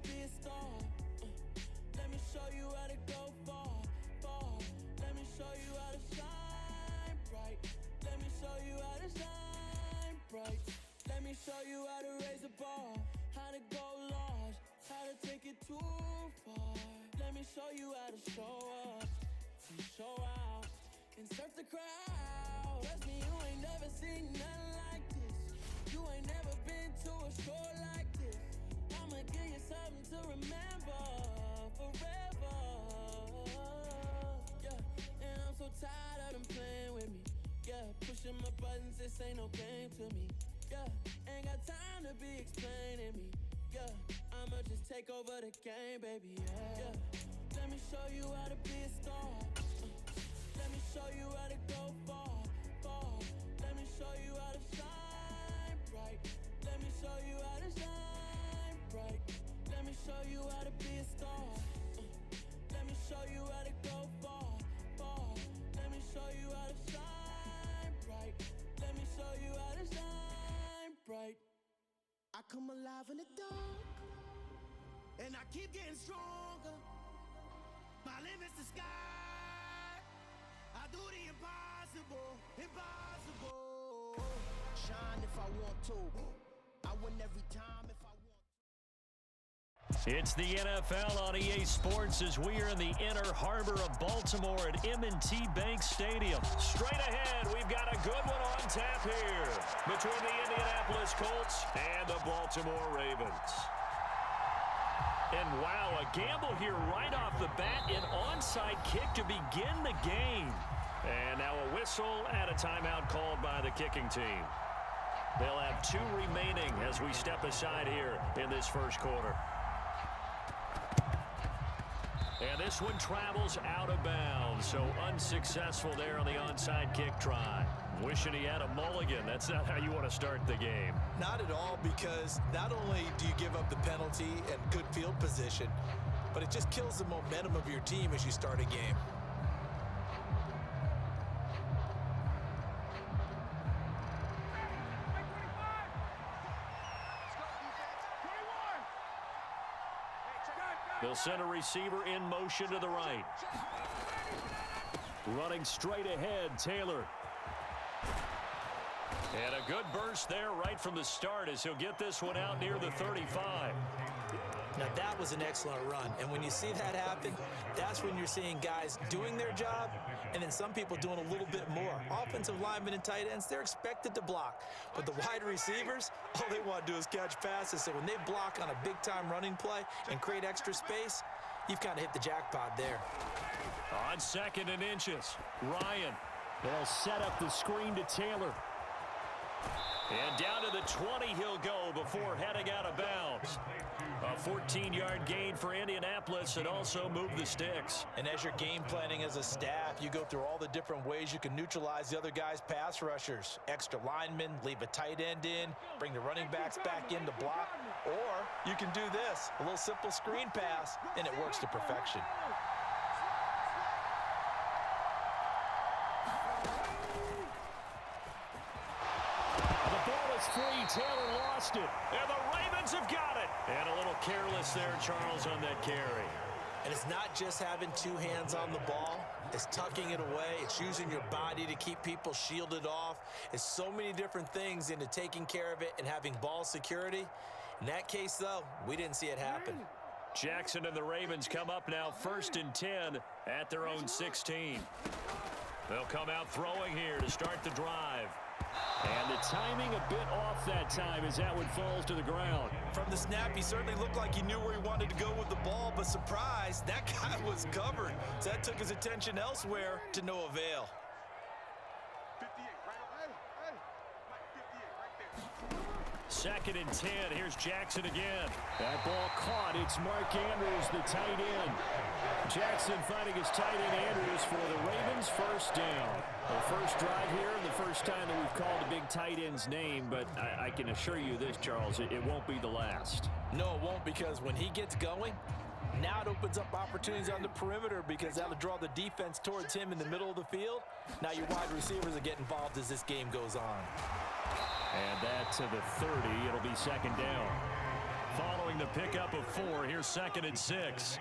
be a star. Let me show you how to go far, far. Let me show you how to shine bright. Let me show you how to shine bright. Let me show you how to raise a bar, how to go large, how to take it too far. Let me show you how to show up and show out and surf the crowd. Trust me, you ain't never seen nothing like this. You ain't never been to a show like this. I'ma give you something to remember forever. Yeah, and I'm so tired of them playing with me. Yeah, pushing my buttons, this ain't no game to me. Yeah, ain't got time to be explaining me. Yeah, I'ma just take over the game, baby. Yeah, let me show you how to be a star. Let me show you how to go far, far. Let me show you how to shine bright. Let me show you how to shine bright. Let me show you how to be a star. Let me show you how to go far, far. Let me show you how to shine bright. Let me show you how to shine bright. I come alive in the dark, and I keep getting stronger. My limit's the sky. I do the impossible, impossible. Shine if I want to. I win every time if I want. It's the NFL on EA Sports as we are in the inner harbor of Baltimore at M&T Bank Stadium. Straight ahead, we've got a good one on tap here between the Indianapolis Colts and the Baltimore Ravens. And wow, a gamble here right off the bat, an onside kick to begin the game. And now a whistle and a timeout called by the kicking team. They'll have 2 remaining as we step aside here in this first quarter. And this one travels out of bounds, so unsuccessful there on the onside kick try. Wishing he had a mulligan. That's not how you want to start the game. Not at all, because not only do you give up the penalty and good field position, but it just kills the momentum of your team as you start a game. They'll send a receiver in motion to the right. Running straight ahead, Taylor. And a good burst there right from the start as he'll get this one out near the 35. Now that was an excellent run, and when you see that happen, that's when you're seeing guys doing their job and then some people doing a little bit more. Offensive linemen and tight ends, they're expected to block, but the wide receivers, all they want to do is catch passes. So when they block on a big-time running play and create extra space, you've kind of hit the jackpot there. On 2nd and inches, Ryan. They'll set up the screen to Taylor. And down to the 20 he'll go before heading out of bounds. A 14-yard gain for Indianapolis and also move the sticks. And as you're game planning as a staff, you go through all the different ways you can neutralize the other guy's pass rushers. Extra linemen, leave a tight end in, bring the running backs back in to block. Or you can do this, a little simple screen pass, and it works to perfection. Free, Taylor lost it, and the Ravens have got it. And a little careless there, Charles, on that carry. And it's not just having 2 hands on the ball. It's tucking it away. It's using your body to keep people shielded off. It's so many different things into taking care of it and having ball security. In that case, though, we didn't see it happen. Jackson and the Ravens come up now 1st and 10 at their own 16. They'll come out throwing here to start the drive. And the timing a bit off that time as that one falls to the ground. From the snap, he certainly looked like he knew where he wanted to go with the ball, but surprise, that guy was covered. So that took his attention elsewhere to no avail. 2nd and 10. Here's Jackson again. That ball caught. It's Mark Andrews, the tight end. Jackson finding his tight end Andrews for the Ravens' first down. The first drive here and the first time that we've called a big tight end's name, but I can assure you this, Charles, it won't be the last. No, it won't, because when he gets going, now it opens up opportunities on the perimeter because that'll draw the defense towards him in the middle of the field. Now your wide receivers will get involved as this game goes on. And that to the 30. It'll be 2nd down. Following the pickup of 4, here's 2nd and 6.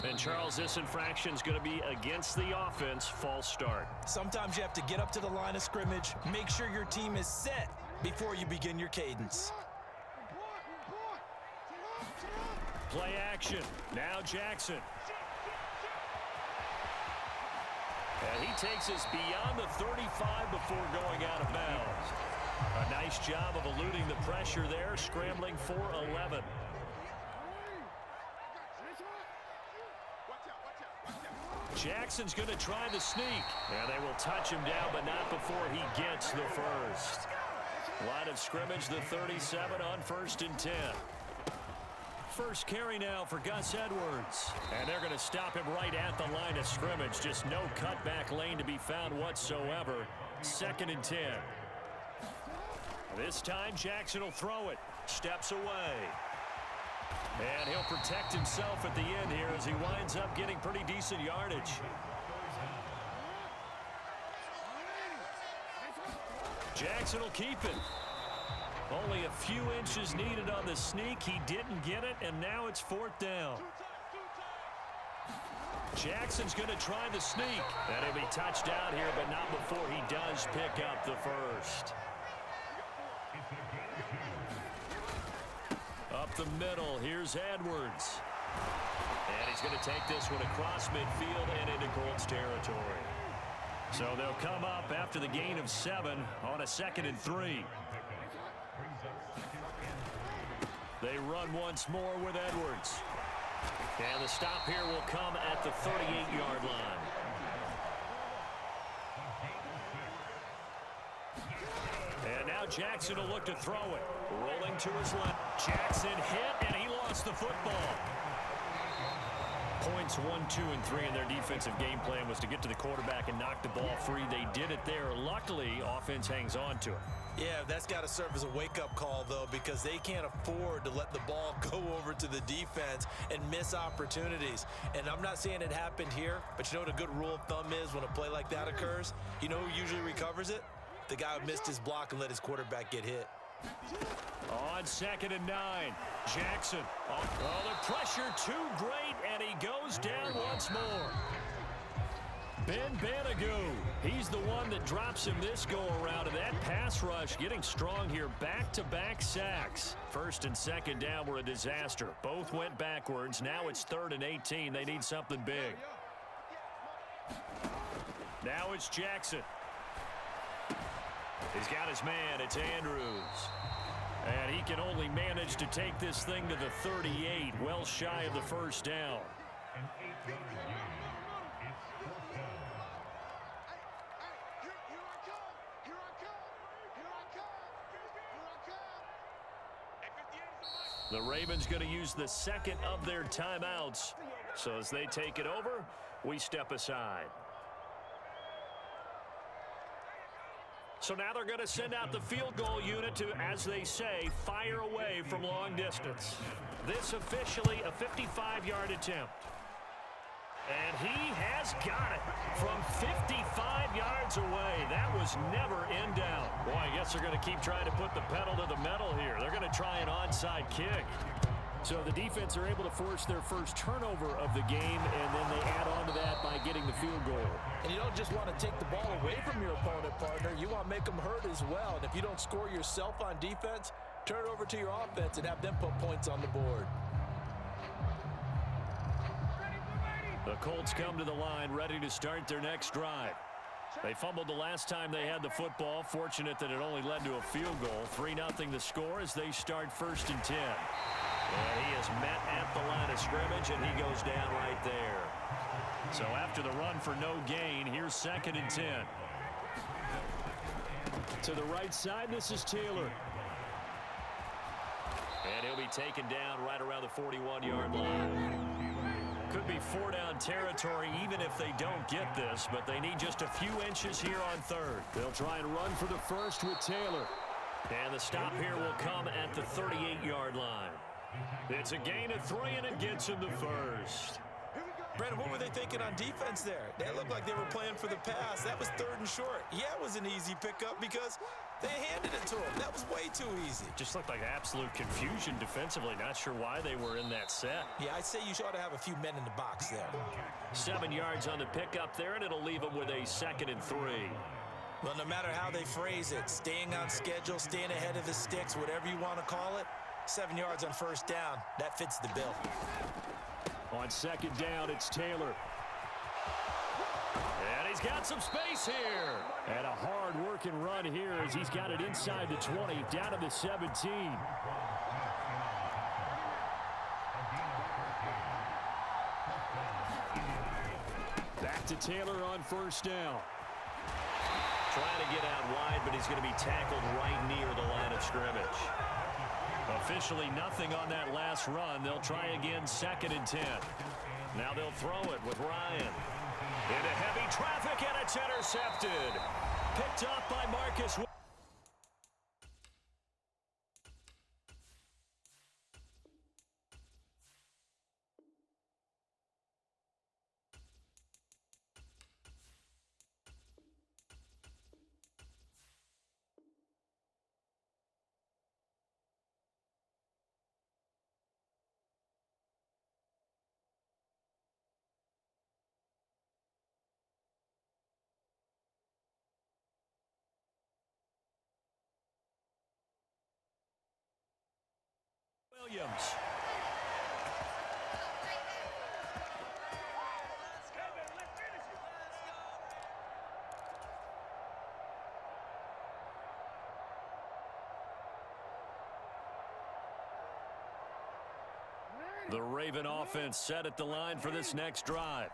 And Charles, this infraction is going to be against the offense. False start. Sometimes you have to get up to the line of scrimmage, make sure your team is set before you begin your cadence. Play action. Now Jackson. And he takes us beyond the 35 before going out of bounds. A nice job of eluding the pressure there, scrambling for 11. Jackson's going to try the sneak. And they will touch him down, but not before he gets the first. Line of scrimmage, the 37 on 1st and 10. First carry now for Gus Edwards. And they're going to stop him right at the line of scrimmage. Just no cutback lane to be found whatsoever. 2nd and 10. This time Jackson will throw it. Steps away. And he'll protect himself at the end here as he winds up getting pretty decent yardage. Jackson will keep it. Only a few inches needed on the sneak. He didn't get it, and now it's 4th down. Jackson's going to try the sneak. And he'll be touched down here, but not before he does pick up the first. Up the middle, here's Edwards. And he's going to take this one across midfield and into Colts territory. So they'll come up after the gain of 7 on a 2nd and 3. They run once more with Edwards. And the stop here will come at the 38-yard line. And now Jackson will look to throw it. Rolling to his left. Jackson hit, and he lost the football. Points 1, 2, and 3 in their defensive game plan was to get to the quarterback and knock the ball free. They did it there. Luckily, offense hangs on to it. Yeah, that's got to serve as a wake-up call, though, because they can't afford to let the ball go over to the defense and miss opportunities. And I'm not saying it happened here, but you know what a good rule of thumb is when a play like that occurs? You know who usually recovers it? The guy who missed his block and let his quarterback get hit. On 2nd and 9, Jackson. Oh, the pressure too great, and he goes down once more. Ben Banagoo, he's the one that drops him this go-around, and that pass rush getting strong here. Back-to-back sacks. 1st and 2nd down were a disaster. Both went backwards. Now it's 3rd and 18. They need something big. Now it's Jackson. He's got his man. It's Andrews. And he can only manage to take this thing to the 38, well shy of the 1st down. The Ravens going to use the 2nd of their timeouts. So as they take it over, we step aside. So now they're going to send out the field goal unit to, as they say, fire away from long distance. This officially a 55-yard attempt. And he has got it from 55 yards away. That was never in doubt. Boy, I guess they're going to keep trying to put the pedal to the metal here. They're going to try an onside kick. So the defense are able to force their first turnover of the game, and then they add on to that by getting the field goal. And you don't just want to take the ball away from your opponent, partner. You want to make them hurt as well. And if you don't score yourself on defense, turn it over to your offense and have them put points on the board. The Colts come to the line ready to start their next drive. They fumbled the last time they had the football. Fortunate that it only led to a field goal. 3-0 the score as they start 1st and 10. And he is met at the line of scrimmage, and he goes down right there. So after the run for no gain, here's 2nd and 10. To the right side, this is Taylor. And he'll be taken down right around the 41-yard line. Could be 4-down territory even if they don't get this, but they need just a few inches here on 3rd. They'll try and run for the first with Taylor. And the stop here will come at the 38-yard line. It's a gain of 3, and it gets him the first. Brandon, what were they thinking on defense there? They looked like they were playing for the pass. That was 3rd and short. Yeah, it was an easy pickup because they handed it to him. That was way too easy. Just looked like absolute confusion defensively. Not sure why they were in that set. Yeah, I'd say you ought to have a few men in the box there. 7 yards on the pickup there, and it'll leave them with a 2nd and 3. Well, no matter how they phrase it, staying on schedule, staying ahead of the sticks, whatever you want to call it, 7 yards on 1st down, that fits the bill. On 2nd down, it's Taylor. And he's got some space here. And a hard-working run here as he's got it inside the 20, down to the 17. Back to Taylor on 1st down. Trying to get out wide, but he's going to be tackled right near the line of scrimmage. Officially nothing on that last run. They'll try again 2nd and 10. Now they'll throw it with Ryan. Into heavy traffic, and it's intercepted. Picked up by Marcus. Williams. The Raven offense set at the line for this next drive.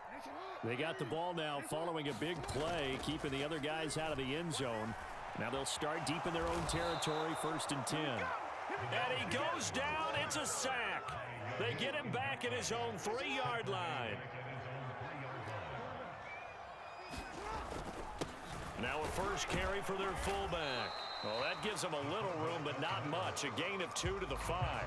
They got the ball now following a big play, keeping the other guys out of the end zone. Now they'll start deep in their own territory, 1st and 10. And he goes down. It's a sack. They get him back at his own 3-yard line. Now a first carry for their fullback. Well, that gives them a little room, but not much. A gain of 2 to the 5.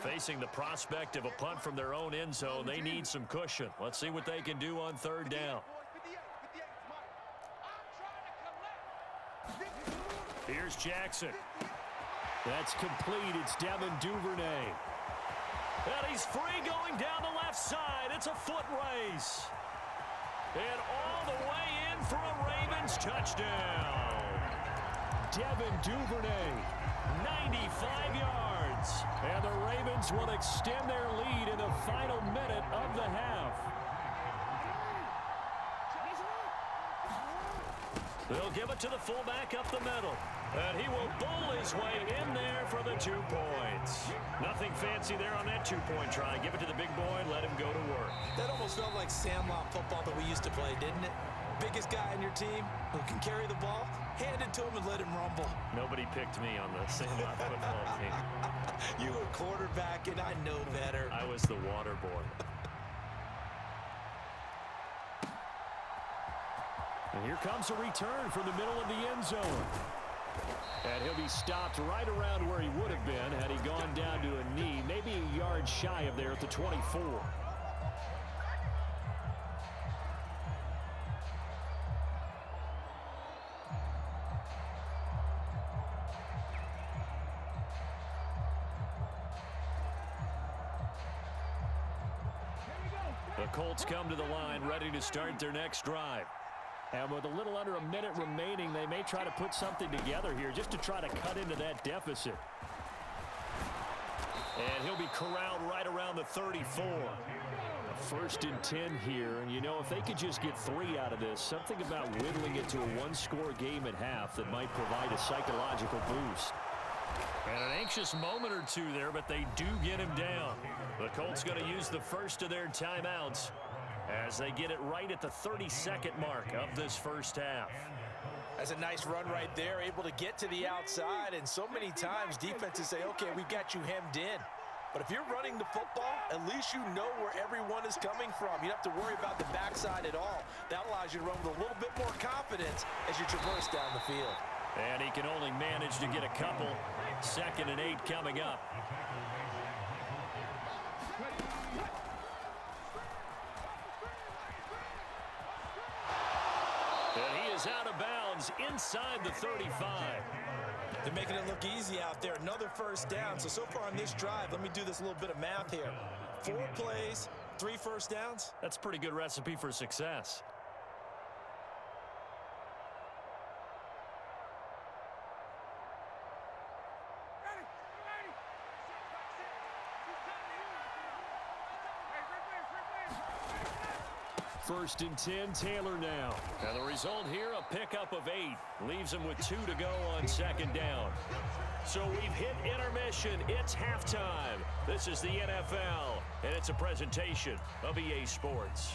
Facing the prospect of a punt from their own end zone, they need some cushion. Let's see what they can do on 3rd down. Here's Jackson. That's complete. It's Devin Duvernay. And he's free going down the left side. It's a foot race. And all the way in for a Ravens touchdown. Devin Duvernay, 95 yards. And the Ravens will extend their lead in the final minute of the half. They'll give it to the fullback up the middle. And he will bull his way in there for the 2 points. Nothing fancy there on that 2-point try. Give it to the big boy and let him go to work. That almost felt like Sandlot football that we used to play, didn't it? Biggest guy on your team who can carry the ball, hand it to him and let him rumble. Nobody picked me on the Sandlot football team. You were quarterback, and I know better. I was the water boy. And here comes a return from the middle of the end zone. And he'll be stopped right around where he would have been had he gone down to a knee, maybe a yard shy of there at the 24. The Colts come to the line, ready to start their next drive. And with a little under a minute remaining, they may try to put something together here just to try to cut into that deficit. And he'll be corralled right around the 34. A 1st and 10 here. And, you know, if they could just get 3 out of this, something about whittling it to a 1-score game at half that might provide a psychological boost. And an anxious moment or two there, but they do get him down. The Colts going to use the first of their timeouts as they get it right at the 32nd mark of this first half. That's a nice run right there, able to get to the outside, and so many times defenses say, okay, we got you hemmed in. But if you're running the football, at least you know where everyone is coming from. You don't have to worry about the backside at all. That allows you to run with a little bit more confidence as you traverse down the field. And he can only manage to get a couple. 2nd and 8 coming up. And he is out of bounds inside the 35. They're making it look easy out there. Another first down. So far on this drive, let me do this little bit of math here. 4 plays, 3 first downs. That's a pretty good recipe for success. First and 10, Taylor now. And the result here, a pickup of 8. Leaves him with 2 to go on 2nd down. So we've hit intermission. It's halftime. This is the NFL, and it's a presentation of EA Sports.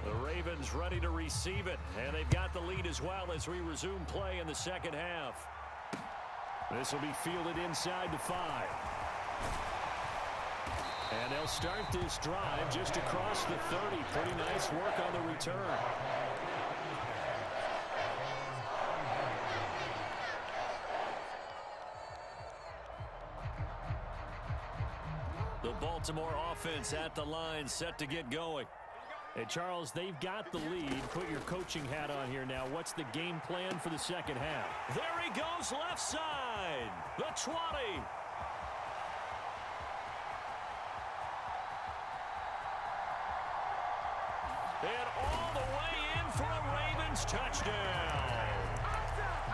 The Ravens ready to receive it, and they've got the lead as well as we resume play in the second half. This will be fielded inside the 5. And they'll start this drive just across the 30. Pretty nice work on the return. The Baltimore offense at the line, set to get going. Hey, Charles, they've got the lead. Put your coaching hat on here now. What's the game plan for the second half? There he goes, left side. The 20. And all the way in for a Ravens touchdown.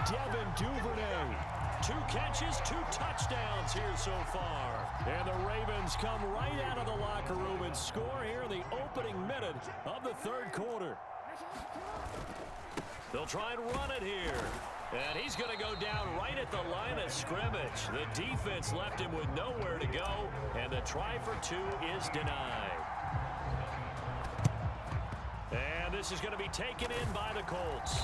Devin Duvernay. 2 catches, 2 touchdowns here so far. And the Ravens come right out of the locker room and score here in the opening minute of the 3rd quarter. They'll try and run it here. And he's going to go down right at the line of scrimmage. The defense left him with nowhere to go, and the try for 2 is denied. And this is going to be taken in by the Colts.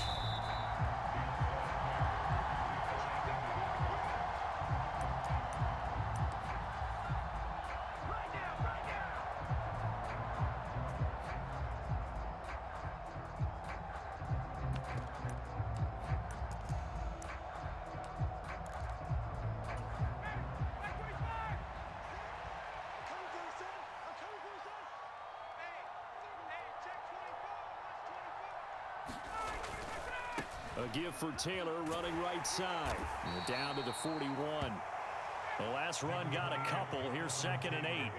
A give for Taylor running right side. And down to the 41. The last run got a couple. Here's 2nd and 8.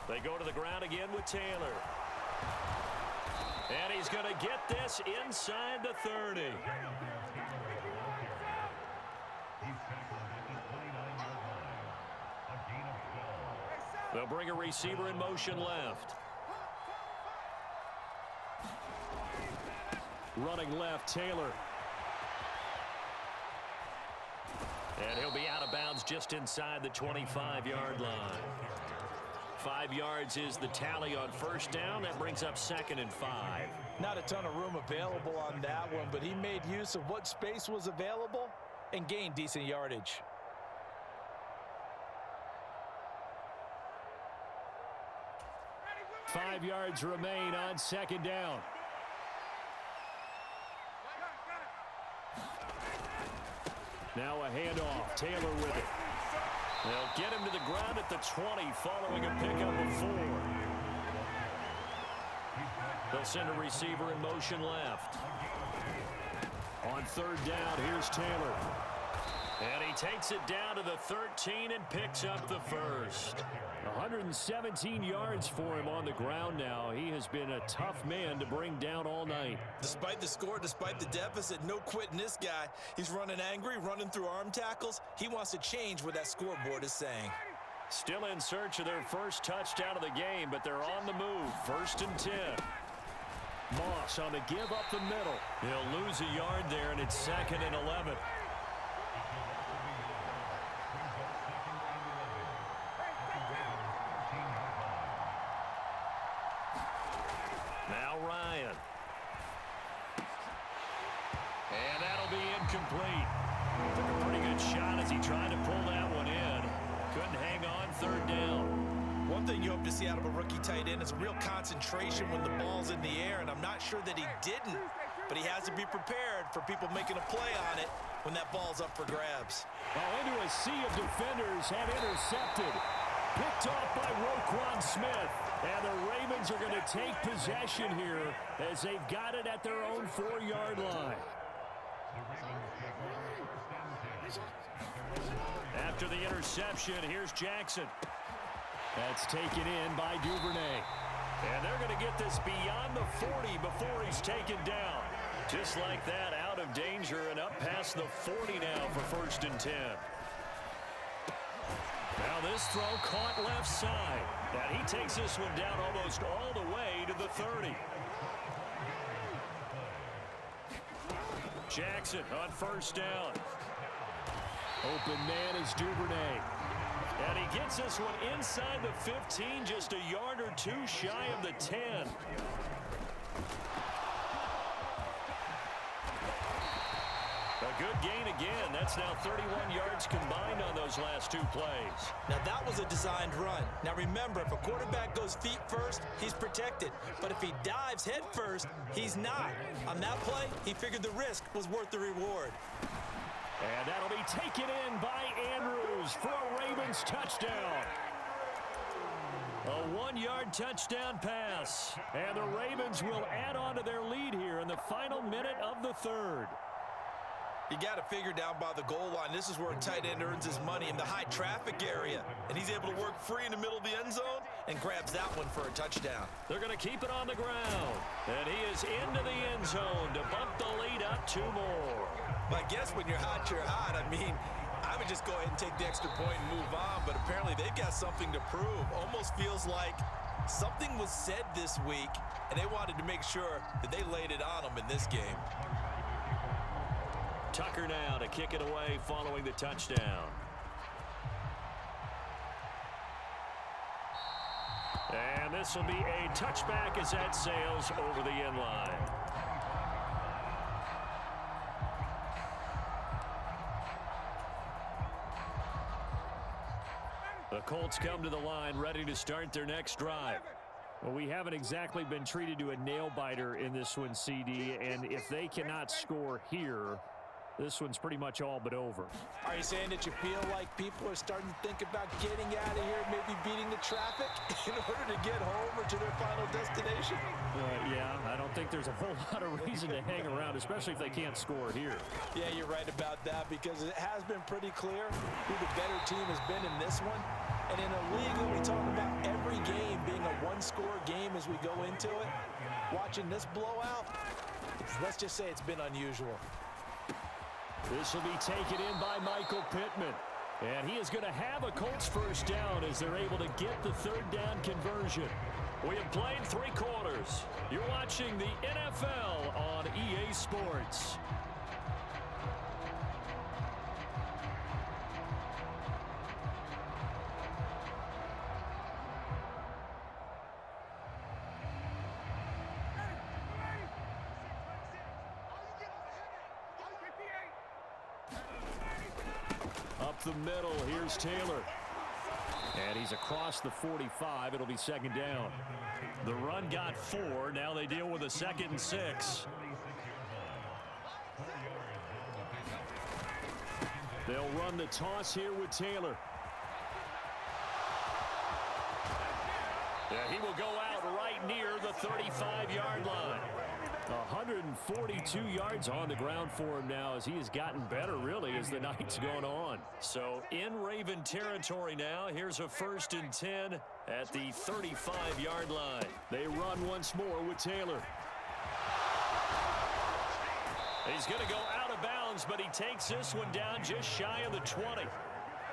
They go to the ground again with Taylor. And he's going to get this inside the 30. They'll bring a receiver in motion left. Running left, Taylor. And he'll be out of bounds just inside the 25-yard line. 5 yards is the tally on first down. That brings up 2nd and 5. Not a ton of room available on that one, but he made use of what space was available and gained decent yardage. Five yards remain on 2nd down. Now a handoff. Taylor with it. They'll get him to the ground at the 20 following a pickup of 4. They'll send a receiver in motion left. On 3rd down, here's Taylor. And he takes it down to the 13 and picks up the first. 117 yards for him on the ground now. He has been a tough man to bring down all night. Despite the score, despite the deficit, no quitting this guy. He's running angry, running through arm tackles. He wants to change what that scoreboard is saying. Still in search of their first touchdown of the game, but they're on the move. 1st and 10. Moss on the give up the middle. He'll lose a yard there, and it's 2nd and 11. Now Ryan. And that'll be incomplete. Took a pretty good shot as he tried to pull that one in. Couldn't hang on third down. One thing you hope to see out of a rookie tight end is a real concentration when the ball's in the air, and I'm not sure that he didn't, but he has to be prepared for people making a play on it when that ball's up for grabs. Well, into a sea of defenders and intercepted. Picked off by Roquan Smith. And the Ravens are going to take possession here as they've got it at their own 4-yard line. After the interception, here's Jackson. That's taken in by Duvernay. And they're going to get this beyond the 40 before he's taken down. Just like that, out of danger and up past the 40 now for 1st and 10. Now this throw caught left side. And he takes this one down almost all the way to the 30. Jackson on 1st down. Open man is Duvernay. And he gets this one inside the 15, just a yard or two shy of the 10. A good gain again. That's now 31 yards combined on those last 2 plays. Now that was a designed run. Now remember, if a quarterback goes feet first, he's protected. But if he dives head first, he's not. On that play, he figured the risk was worth the reward. And that'll be taken in by Andrews for a Ravens touchdown. A 1-yard touchdown pass. And the Ravens will add on to their lead here in the final minute of the 3rd. You got to figure down by the goal line. This is where a tight end earns his money, in the high traffic area. And he's able to work free in the middle of the end zone and grabs that one for a touchdown. They're going to keep it on the ground. And he is into the end zone to bump the lead up 2 more. I guess when you're hot, you're hot. I mean, I would just go ahead and take the extra point and move on. But apparently they've got something to prove. Almost feels like something was said this week, and they wanted to make sure that they laid it on them in this game. Tucker now to kick it away following the touchdown. And this will be a touchback as that sails over the end line. The Colts come to the line ready to start their next drive. Well, we haven't exactly been treated to a nail-biter in this one, CD, and if they cannot score here, this one's pretty much all but over. Are you saying that you feel like people are starting to think about getting out of here, maybe beating the traffic in order to get home or to their final destination? Yeah, I don't think there's a whole lot of reason to hang around, especially if they can't score here. Yeah, you're right about that, because it has been pretty clear who the better team has been in this one. And in a league that we talk about every game being a one-score game as we go into it, watching this blowout, let's just say it's been unusual. This will be taken in by Michael Pittman. And he is going to have a Colts first down as they're able to get the 3rd down conversion. We have played 3 quarters. You're watching the NFL on EA Sports. Up the middle, here's Taylor. And he's across the 45. It'll be 2nd down. The run got 4. Now they deal with a 2nd and 6. They'll run the toss here with Taylor. Yeah, he will go out right near the 35-yard line. 142 yards on the ground for him now as he has gotten better, really, as the night's gone on. So in Raven territory now. Here's a 1st and 10 at the 35-yard line. They run once more with Taylor. He's going to go out of bounds, but he takes this one down just shy of the 20.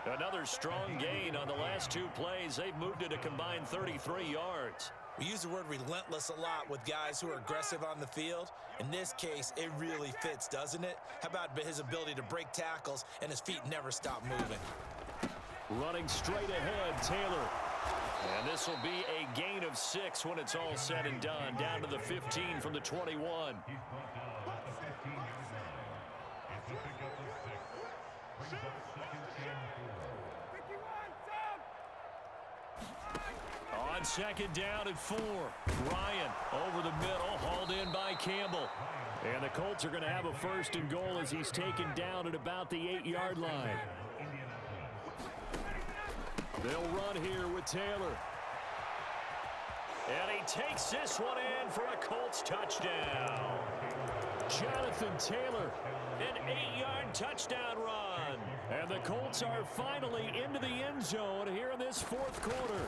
Another strong gain on the last 2 plays. They've moved it a combined 33 yards. We use the word relentless a lot with guys who are aggressive on the field. In this case, it really fits, doesn't it? How about his ability to break tackles and his feet never stop moving? Running straight ahead, Taylor. And this will be a gain of 6 when it's all said and done. Down to the 15 from the 21. on second down and 4. Ryan over the middle, hauled in by Campbell. And the Colts are going to have a first and goal as he's taken down at about the 8-yard line. They'll run here with Taylor. And he takes this one in for a Colts touchdown. Jonathan Taylor, an 8-yard touchdown run. And the Colts are finally into the end zone here in this fourth quarter.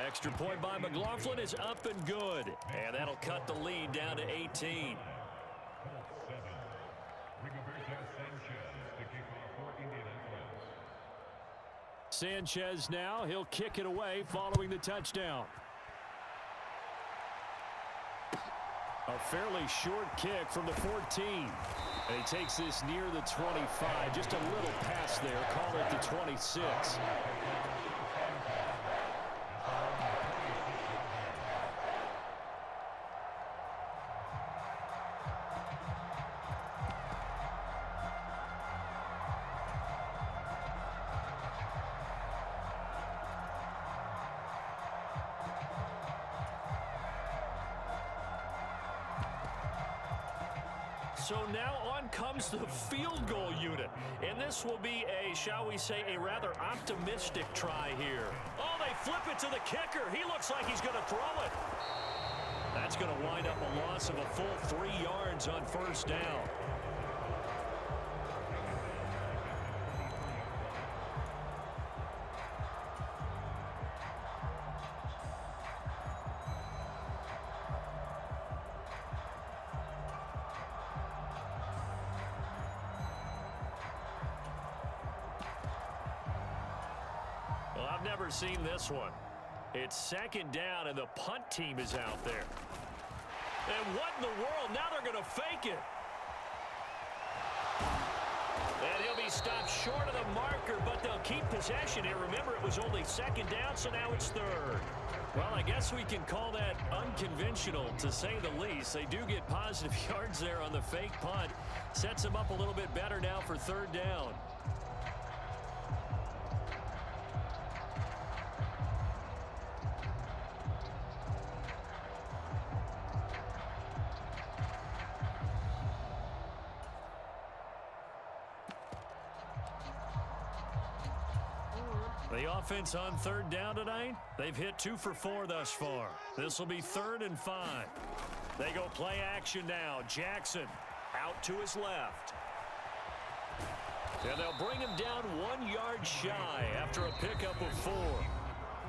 Extra point by McLaughlin is up and good. And that'll cut the lead down to 18. Sanchez now, he'll kick it away following the touchdown. A fairly short kick from the 14. And he takes this near the 25. Just a little pass there. Call it the 26. So now on comes the field goal unit. And this will be a, shall we say, a rather optimistic try here. Oh, they flip it to the kicker. He looks like he's going to throw it. That's going to wind up a loss of a full 3 yards on first down. I've never seen this one. It's second down, and the punt team is out there. And what in the world? Now they're going to fake it. And he'll be stopped short of the marker, but they'll keep possession here. Remember, it was only second down, so now it's third. Well, I guess we can call that unconventional, to say the least. They do get positive yards there on the fake punt. Sets them up a little bit better now for third down. The offense on third down tonight, they've hit 2 for 4 thus far. This will be 3rd and 5. They go play action now. Jackson out to his left. And they'll bring him down 1 yard shy after a pickup of 4.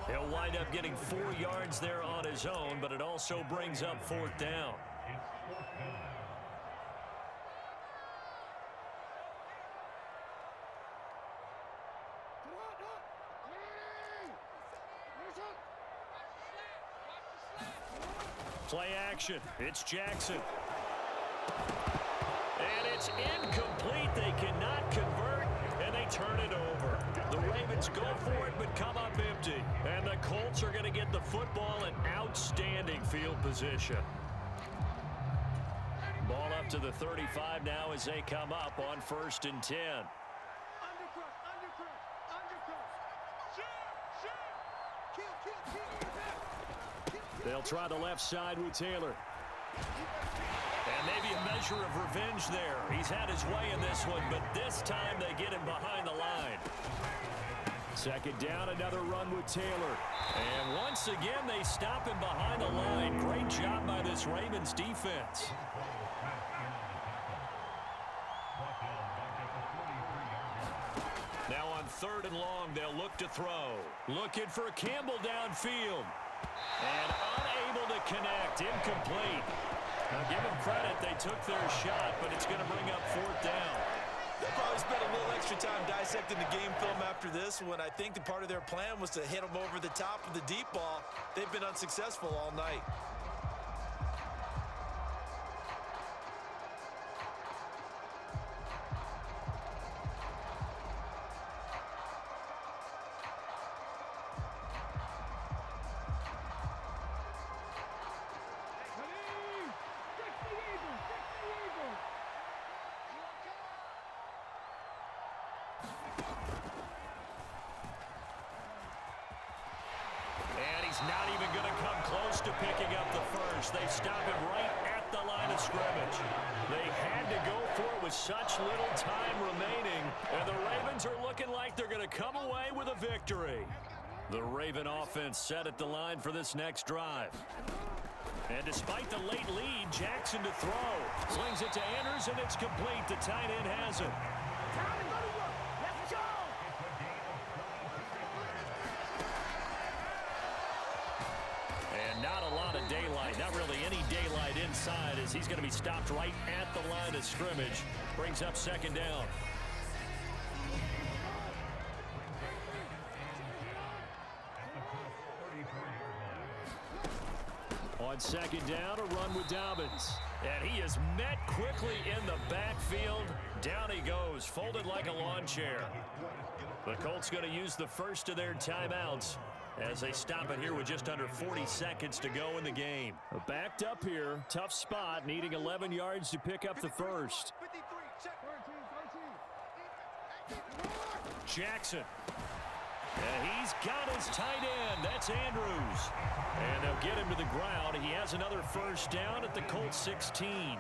He'll wind up getting 4 yards there on his own, but it also brings up 4th down. Play action. It's Jackson. And it's incomplete. They cannot convert, and they turn it over. The Ravens go for it, but come up empty. And the Colts are going to get the football in outstanding field position. Ball up to the 35 now as they come up on 1st and 10. They'll try the left side with Taylor. And maybe a measure of revenge there. He's had his way in this one, but this time they get him behind the line. Second down, another run with Taylor. And once again, they stop him behind the line. Great job by this Ravens defense. Now on 3rd and long, they'll look to throw. Looking for Campbell downfield. And unable to connect. Incomplete. Now give them credit. They took their shot, but it's going to bring up 4th down. They'll probably spend a little extra time dissecting the game film after this one. I think the part of their plan was to hit them over the top of the deep ball. They've been unsuccessful all night. he's not even going to come close to picking up the first. They stop him right at the line of scrimmage. They had to go for it with such little time remaining, and the Ravens are looking like they're going to come away with a victory. The Raven offense set at the line for this next drive. And despite the late lead, Jackson to throw. Slings it to Andrews, and it's complete. The tight end has it. Let's go! And not a lot of daylight, not really any daylight inside, as he's going to be stopped right at the line of scrimmage. Brings up second down. On second down, a run with Dobbins. And he is met quickly in the backfield. Down he goes, folded like a lawn chair. The Colts going to use the first of their timeouts as they stop it here with just under 40 seconds to go in the game. Backed up here, tough spot, needing 11 yards to pick up the first. Jackson. And he's got his tight end. That's Andrews. And they'll get him to the ground. He has another first down at the Colts 16.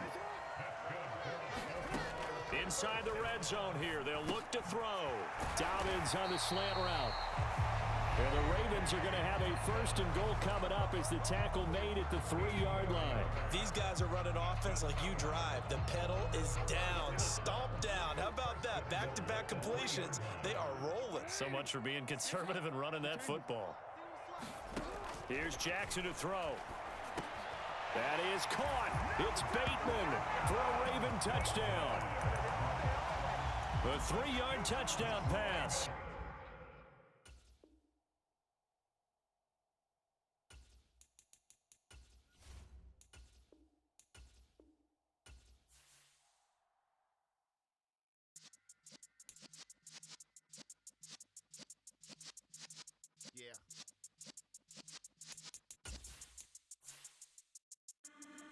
Inside the red zone here. They'll look to throw. Dobbins on the slant route. And the Ravens are going to have a first and goal coming up as the tackle made at the 3-yard line. These guys are running offense like you drive. The pedal is down, stomped down. How about that? Back-to-back completions. They are rolling. So much for being conservative and running that football. Here's Jackson to throw. That is caught. It's Bateman for a Raven touchdown. The 3-yard touchdown pass. Yeah.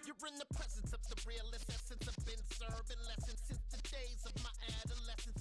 You're in the presence of the realest essence. I've been serving lessons since the days of my adolescence.